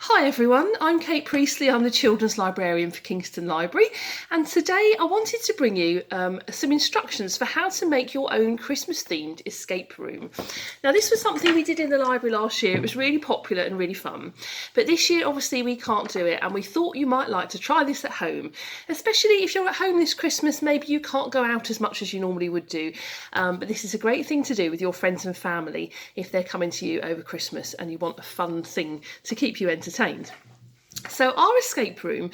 Hi everyone, I'm Kate Priestley, I'm the Children's Librarian for Kingston Library, and today I wanted to bring you some instructions for how to make your own Christmas themed escape room. Now this was something we did in the library last year. It was really popular and really fun, but this year obviously we can't do it, and we thought you might like to try this at home, especially if you're at home this Christmas. Maybe you can't go out as much as you normally would do, but this is a great thing to do with your friends and family if they're coming to you over Christmas and you want a fun thing to keep you entertained. So our escape room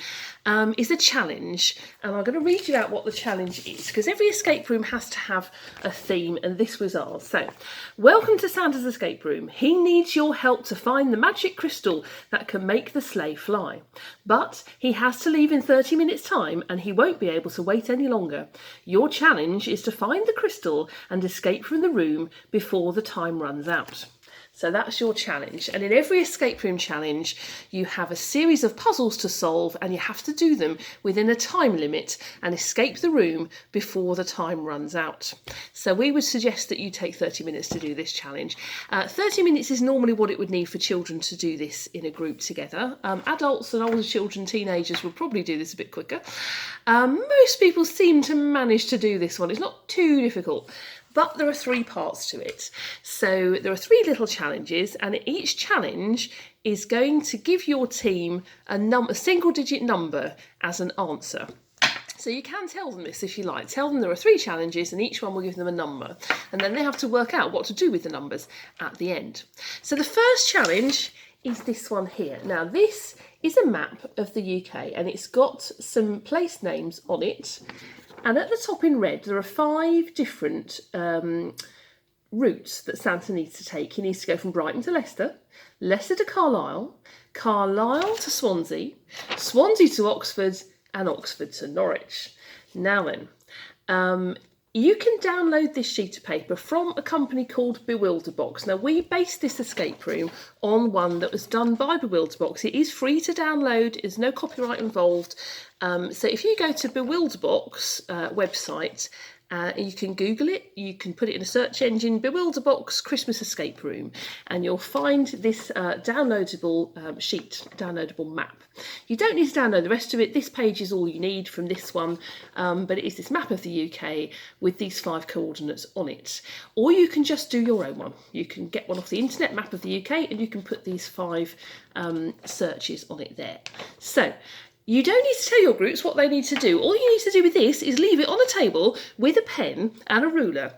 is a challenge, and I'm going to read you out what the challenge is, because every escape room has to have a theme, and this was ours. So, welcome to Santa's escape room. He needs your help to find the magic crystal that can make the sleigh fly. But he has to leave in 30 minutes time, and he won't be able to wait any longer. Your challenge is to find the crystal and escape from the room before the time runs out. So that's your challenge, and in every escape room challenge you have a series of puzzles to solve, and you have to do them within a time limit and escape the room before the time runs out. So we would suggest that you take 30 minutes to do this challenge. 30 minutes is normally what it would need for children to do this in a group together. Adults and older children, teenagers, will probably do this a bit quicker. Most people seem to manage to do this one. It's not too difficult. But there are three parts to it. So there are three little challenges, and each challenge is going to give your team a single-digit number as an answer. So you can tell them this if you like. Tell them there are three challenges and each one will give them a number. And then they have to work out what to do with the numbers at the end. So the first challenge is this one here. Now this is a map of the UK, and it's got some place names on it. And at the top in red, there are 5 different routes that Santa needs to take. He needs to go from Brighton to Leicester, Leicester to Carlisle, Carlisle to Swansea, Swansea to Oxford, and Oxford to Norwich. Now then, you can download this sheet of paper from a company called Bewilderbox. Now, we based this escape room on one that was done by Bewilderbox. It is free to download, there's no copyright involved. So if you go to Bewilderbox website, you can Google it, you can put it in a search engine, Bewilderbox Christmas Escape Room, and you'll find this downloadable downloadable map. You don't need to download the rest of it. This page is all you need from this one, but it is this map of the UK with these 5 coordinates on it. Or you can just do your own one. You can get one off the internet, map of the UK, and you can put these 5 searches on it there. So, you don't need to tell your groups what they need to do. All you need to do with this is leave it on a table with a pen and a ruler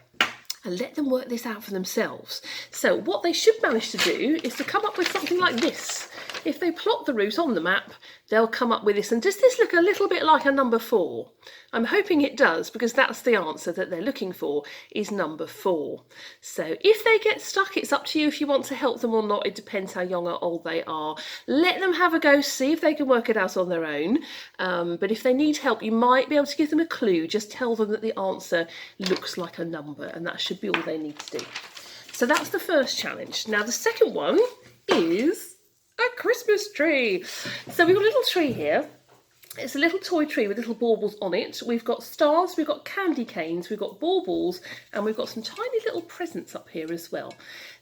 and let them work this out for themselves. So what they should manage to do is to come up with something like this. If they plot the route on the map, they'll come up with this. And does this look a little bit like a number 4? I'm hoping it does, because that's the answer that they're looking for, is number 4. So if they get stuck, it's up to you if you want to help them or not. It depends how young or old they are. Let them have a go, see if they can work it out on their own. But if they need help, you might be able to give them a clue. Just tell them that the answer looks like a number, and that should be all they need to do. So that's the first challenge. Now the second one is a Christmas tree. So we've got a little tree here. It's a little toy tree with little baubles on it. We've got stars, we've got candy canes, we've got baubles, and we've got some tiny little presents up here as well.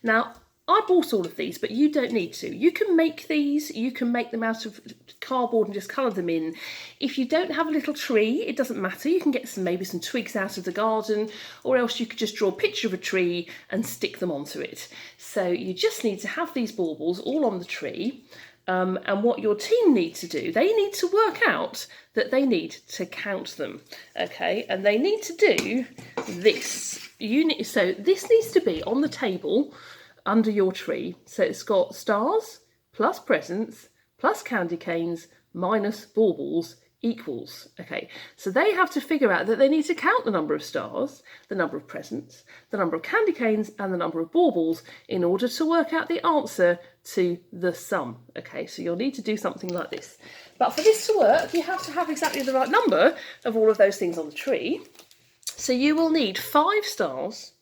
Now, I bought all of these, but you don't need to. You can make these, you can make them out of cardboard and just colour them in. If you don't have a little tree, it doesn't matter. You can get maybe some twigs out of the garden, or else you could just draw a picture of a tree and stick them onto it. So you just need to have these baubles all on the tree. And what your team need to do, they need to work out that they need to count them, okay? And they need to do this. So this needs to be on the table under your tree. So it's got stars plus presents plus candy canes minus baubles equals. Okay, so they have to figure out that they need to count the number of stars, the number of presents, the number of candy canes, and the number of baubles in order to work out the answer to the sum. Okay, so you'll need to do something like this. But for this to work, you have to have exactly the right number of all of those things on the tree. So you will need 5 stars,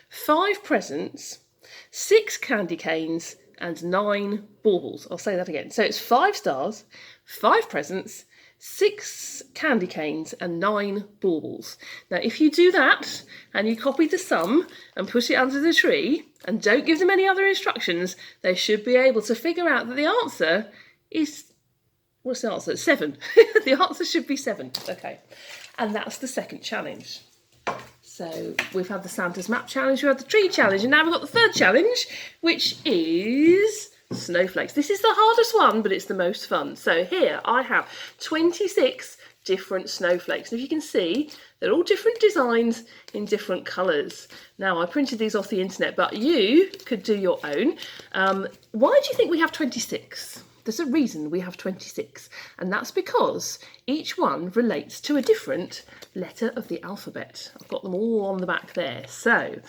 5 presents, 6 candy canes, and 9 baubles. I'll say that again. So it's 5 stars, 5 presents, 6 candy canes, and 9 baubles. Now, if you do that and you copy the sum and put it under the tree and don't give them any other instructions, they should be able to figure out that the answer is, what's the answer? 7. The answer should be 7. Okay, and that's the second challenge. So we've had the Santa's Map challenge, we've had the tree challenge, and now we've got the third challenge, which is snowflakes. This is the hardest one, but it's the most fun. So here I have 26 different snowflakes. And if you can see, they're all different designs in different colours. Now, I printed these off the internet, but you could do your own. Why do you think we have 26? There's a reason we have 26, and that's because each one relates to a different letter of the alphabet. I've got them all on the back there. So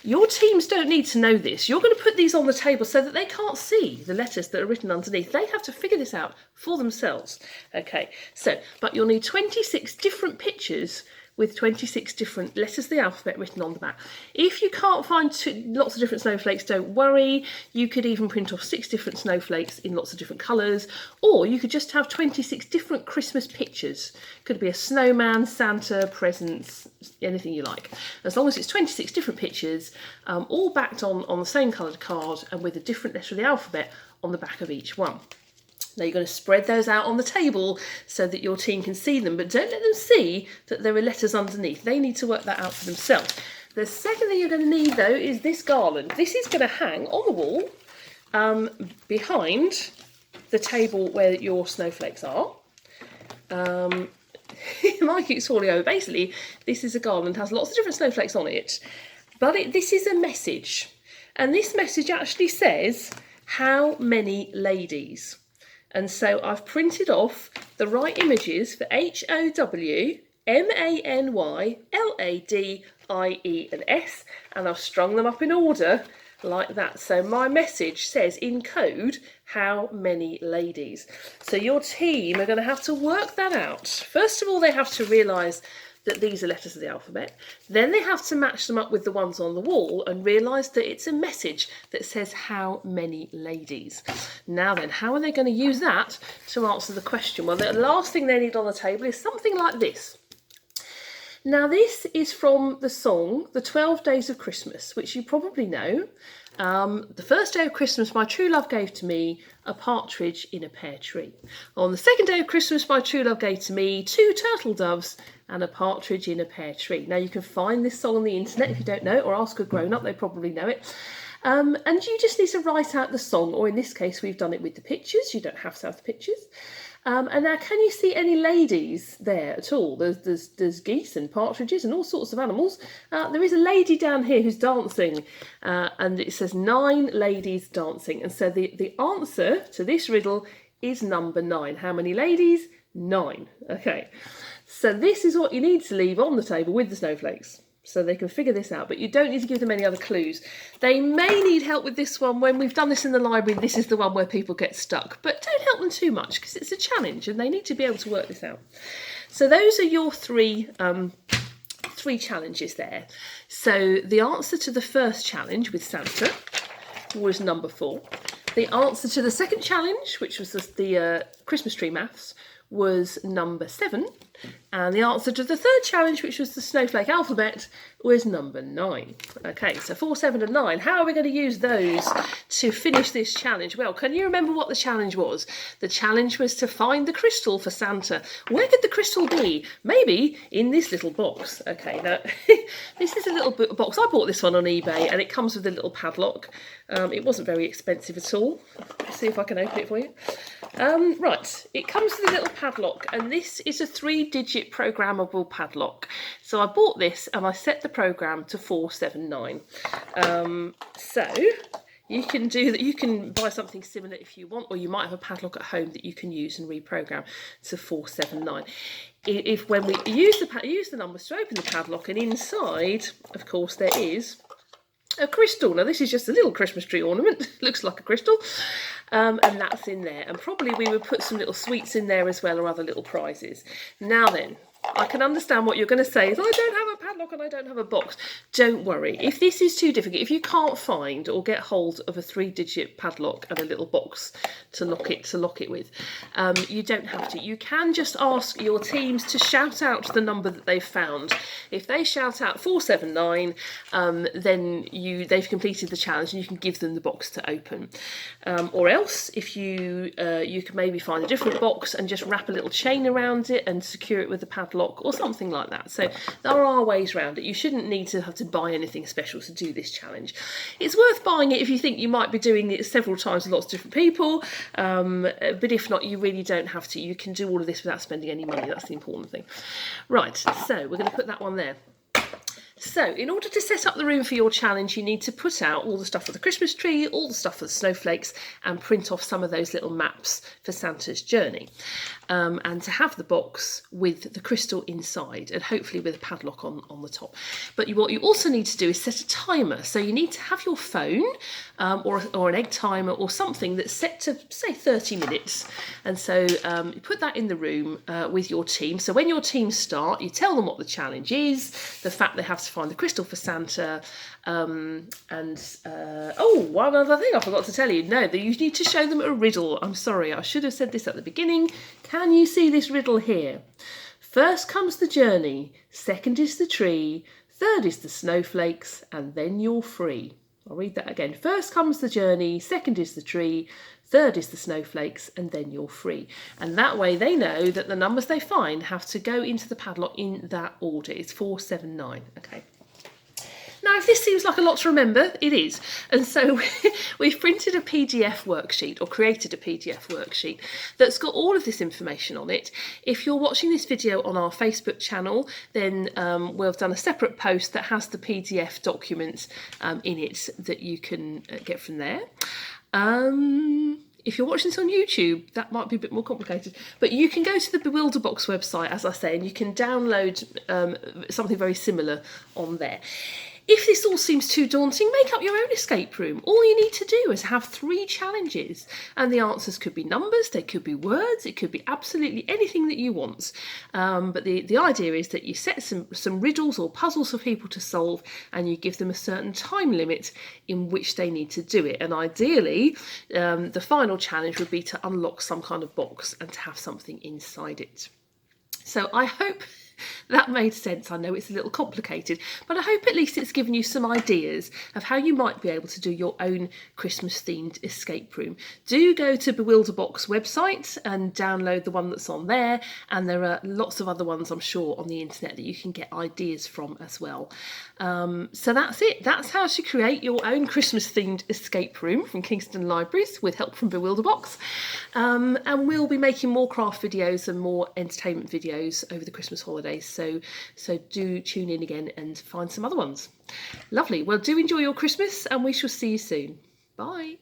your teams don't need to know this. You're going to put these on the table so that they can't see the letters that are written underneath. They have to figure this out for themselves. Okay, so, but you'll need 26 different pictures with 26 different letters of the alphabet written on the back. If you can't find lots of different snowflakes, don't worry. You could even print off 6 different snowflakes in lots of different colours, or you could just have 26 different Christmas pictures. Could be a snowman, Santa, presents, anything you like. As long as it's 26 different pictures, all backed on the same coloured card and with a different letter of the alphabet on the back of each one. Now you're going to spread those out on the table so that your team can see them, but don't let them see that there are letters underneath. They need to work that out for themselves. The second thing you're going to need, though, is this garland. This is going to hang on the wall behind the table where your snowflakes are. Mike keeps falling over. Basically, this is a garland, has lots of different snowflakes on it, but this is a message. And this message actually says, how many ladies? And so I've printed off the right images for HOW, MANY, LADIE and S, and I've strung them up in order like that. So my message says in code, how many ladies? So your team are going to have to work that out. First of all, they have to realise that these are letters of the alphabet. Then they have to match them up with the ones on the wall and realise that it's a message that says how many ladies. Now then, how are they going to use that to answer the question? Well, the last thing they need on the table is something like this. Now this is from the song, The 12 Days of Christmas, which you probably know. The first day of Christmas, my true love gave to me a partridge in a pear tree. On the second day of Christmas, my true love gave to me 2 turtle doves and a partridge in a pear tree. Now you can find this song on the internet if you don't know it, or ask a grown-up, they probably know it. And you just need to write out the song, or in this case we've done it with the pictures. You don't have to have the pictures. And now, can you see any ladies there at all? There's geese and partridges and all sorts of animals. There is a lady down here who's dancing, and it says 9 ladies dancing. And so the answer to this riddle is number 9. How many ladies? 9. Okay, so this is what you need to leave on the table with the snowflakes, so they can figure this out, but you don't need to give them any other clues. They may need help with this one. When we've done this in the library, this is the one where people get stuck, but don't help them too much because it's a challenge and they need to be able to work this out. So those are your three challenges there. So the answer to the first challenge with Santa was number 4. The answer to the second challenge, which was the Christmas tree maths, was number 7, and the answer to the third challenge, which was the snowflake alphabet, was number 9. Okay, so 4, 7 and 9. How are we going to use those to finish this challenge? Well, can you remember what the challenge was? The challenge was to find the crystal for Santa. Where could the crystal be? Maybe in this little box. Okay, now this is a little box. I bought this one on eBay, and it comes with a little padlock. It wasn't very expensive at all. Let's see if I can open it for you. Right, it comes with a little padlock, and this is a 3-digit programmable padlock. So I bought this and I set the program to 479. So you can do that. You can buy something similar if you want, or you might have a padlock at home that you can use and reprogram to 479. If when we use the numbers to open the padlock, and inside, of course, there is a crystal. Now this is just a little Christmas tree ornament. Looks like a crystal, and that's in there. And probably we would put some little sweets in there as well, or other little prizes. Now then, I can understand what you're going to say is, I don't have a padlock and I don't have a box. Don't worry. If this is too difficult, if you can't find or get hold of a 3-digit padlock and a little box to lock it with, you don't have to. You can just ask your teams to shout out the number that they've found. If they shout out 479, then they've completed the challenge and you can give them the box to open. Or else, if you can maybe find a different box and just wrap a little chain around it and secure it with a padlock or something like that. So there are ways around it. You shouldn't need to have to buy anything special to do this challenge. It's worth buying it if you think you might be doing it several times with lots of different people, but if not, you really don't have to. You can do all of this without spending any money. That's the important thing. Right, so we're going to put that one there. So, in order to set up the room for your challenge, you need to put out all the stuff for the Christmas tree, all the stuff for the snowflakes, and print off some of those little maps for Santa's journey. And to have the box with the crystal inside, and hopefully with a padlock on the top. But what you also need to do is set a timer. So you need to have your phone or an egg timer or something that's set to, say, 30 minutes. And so you put that in the room with your team. So when your team start, you tell them what the challenge is, the fact they have to find the crystal for Santa, one other thing I forgot to tell you. No, you need to show them a riddle. I'm sorry, I should have said this at the beginning. Can you see this riddle here? First comes the journey, second is the tree, third is the snowflakes, and then you're free. I'll read that again. First comes the journey, second is the tree, third is the snowflakes, and then you're free. And that way they know that the numbers they find have to go into the padlock in that order. It's 479. Okay. Now, if this seems like a lot to remember, it is. And so we've printed a PDF worksheet, or created a PDF worksheet, that's got all of this information on it. If you're watching this video on our Facebook channel, then we've done a separate post that has the PDF document in it that you can get from there. If you're watching this on YouTube, that might be a bit more complicated. But you can go to the Bewilderbox website, as I say, and you can download something very similar on there. If this all seems too daunting, make up your own escape room. All you need to do is have 3 challenges, and the answers could be numbers, they could be words, it could be absolutely anything that you want. But the idea is that you set some riddles or puzzles for people to solve, and you give them a certain time limit in which they need to do it. And ideally, the final challenge would be to unlock some kind of box and to have something inside it. So I hope that made sense. I know it's a little complicated, but I hope at least it's given you some ideas of how you might be able to do your own Christmas themed escape room. Do go to Bewilderbox website and download the one that's on there, and there are lots of other ones I'm sure on the internet that you can get ideas from as well. So that's it. That's how to create your own Christmas themed escape room from Kingston Libraries with help from Bewilderbox. And we'll be making more craft videos and more entertainment videos over the Christmas holidays. So do tune in again and find some other ones. Lovely. Well, do enjoy your Christmas, and we shall see you soon. Bye.